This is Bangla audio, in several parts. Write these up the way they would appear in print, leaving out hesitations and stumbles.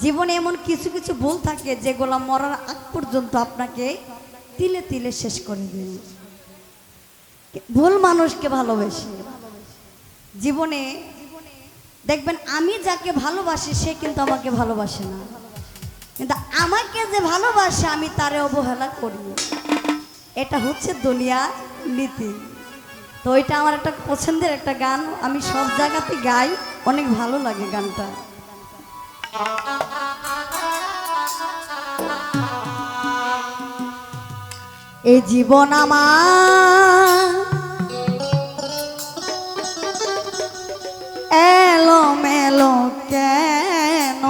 জীবনে এমন কিছু কিছু ভুল থাকে যেগুলো মরার আগ পর্যন্ত আপনাকে তিলে তিলে শেষ করে দেবে। ভুল মানুষকে ভালোবেসে জীবনে দেখবেন আমি যাকে ভালোবাসি সে কিন্তু আমাকে ভালোবাসে না, কিন্তু আমাকে যে ভালোবাসে আমি তারে অবহেলা করি। এটা হচ্ছে দুনিয়ার নীতি। তো এটা আমার একটা পছন্দের একটা গান, আমি সব জায়গাতে গাই, অনেক ভালো লাগে গানটা। এই জীবন আমার এলো মেলো কেন,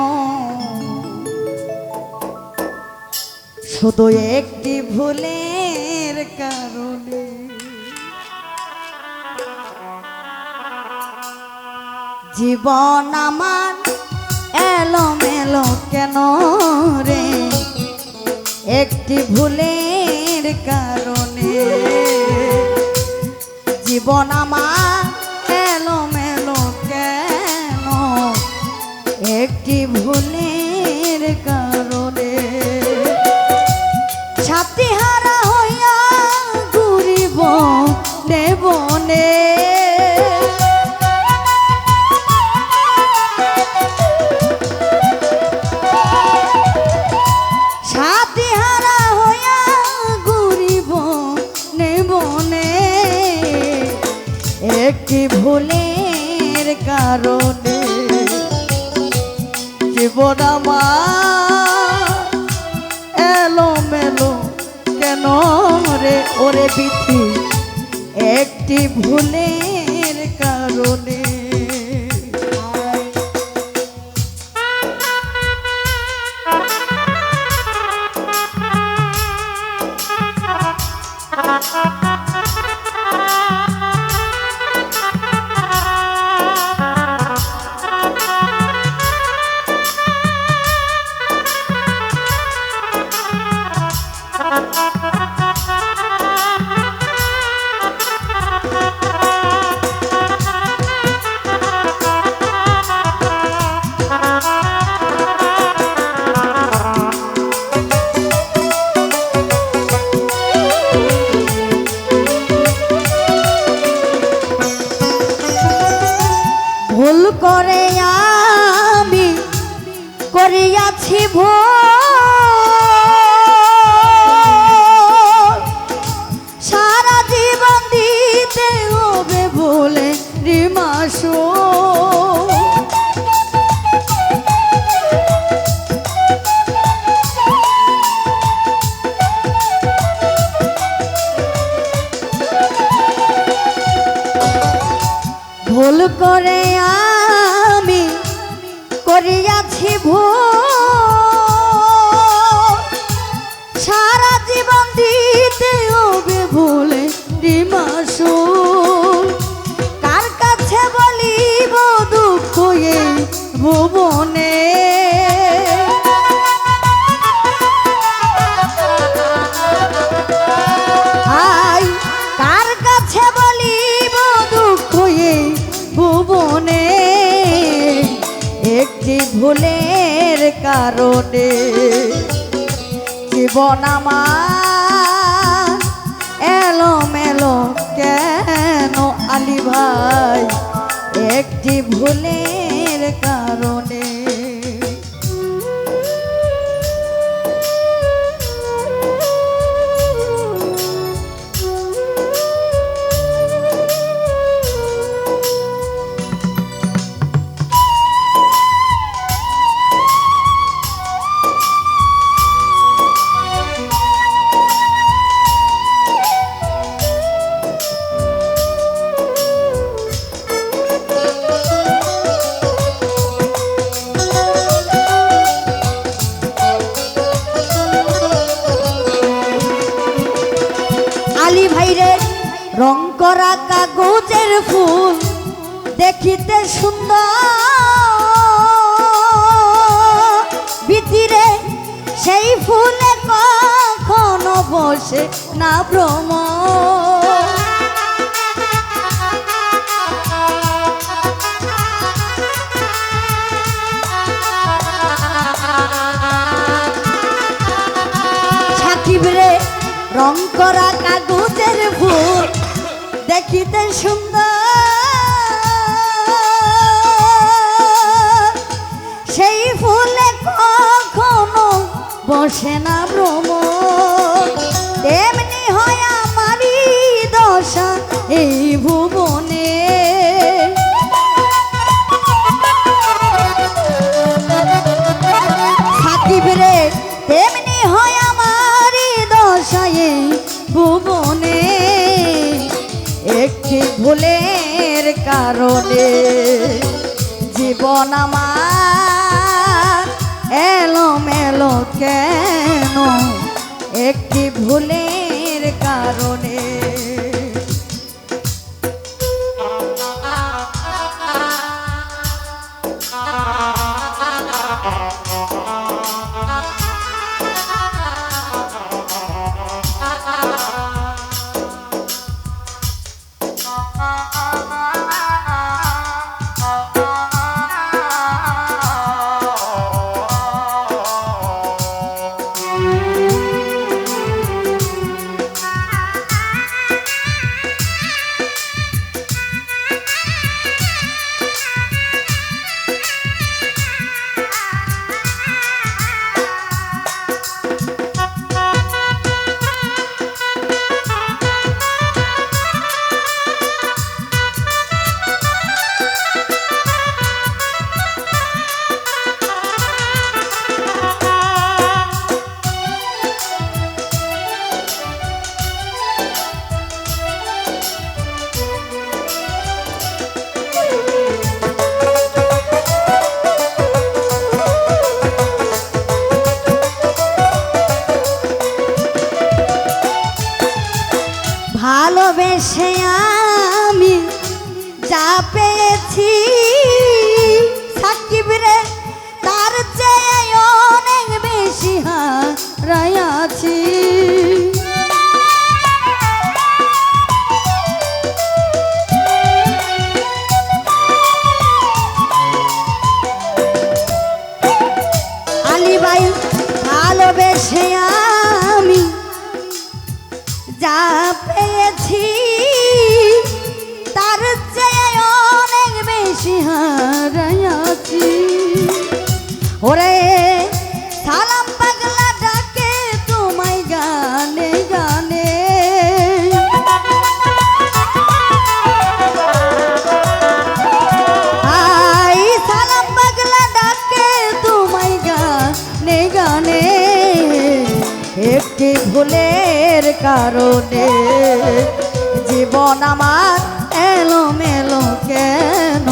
শুধু একটি ভুলের কারণে। জীবন আমার এলো মেলো কেন রে, একটি ভুলের কারণে। জীবন আমার এলো মেলো কেন, একটি ভুলের কারণে। সাথী হারা হইয়া ঘুরিব বনে, সাথী হারা হইয়া ঘুরিব বনে, একটি ভুলের কারণে। জীবন আমার এলো মেলো কেন রে, ওরে বিধি একটি ভুলের কারণে। ভুল করে আমি করিয়াছি ভুল, সারা জীবন দিতে হবে বলে রিমাসু। ভুল করে আমি করিয়াছি ভুল, সারা জীবন দিতে হবে ভুলে রিমাসু। কার কাছে বলিব দুঃখ এই ভুবনে, কার কাছে বলিব দুঃখ এই ভুবনে, একটি ভুলের কারণে। জীবন আমার এলো মেলো কেন আলী ভাই, একটি ভুলের কারণে। আলী ভাইরে রং করা কাগজের ফুল দেখিতে সুন্দর, ভিতরে সেই ফুলে কখনো বসে না ভ্রমর। রং করা কাগজের ফুল দেখিতে সুন্দর, সেই ফুলে কখনো বসে না ভ্রমর। তেমনি হয় আমারই দশা এই ভুবনে। সাকিব রে, তেমনি হয় আমারই দশা এই ভুবনে। একটি ভুলের কারণে জীবন আমার এলোমেলো কেন, একটি ভুলের কারণে। ভালোবেসে আমি যা পেয়েছি সাকিব রে, তার চেয়ে অনেক বেশি হারাইয়াছি। আলী ভাই, ভালোবেসে আমি যা পেয়েছি তার চেয়ে অনেক বেশি হারাইয়াছি। ওরে সালাম পাগলা ডাকে তোমায় গানে গানে, আই সালাম পাগলা ডাকে তোমায় গানে গানে। একটি ভুলের কারণে জীবন আমার এলোমেলো কেন,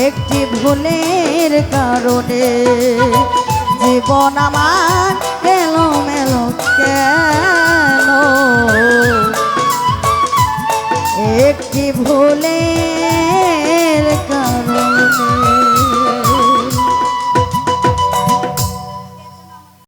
একটি ভুলের কারণে জীবন আমার এলোমেলো কেন, একটি ভুলের কারণে।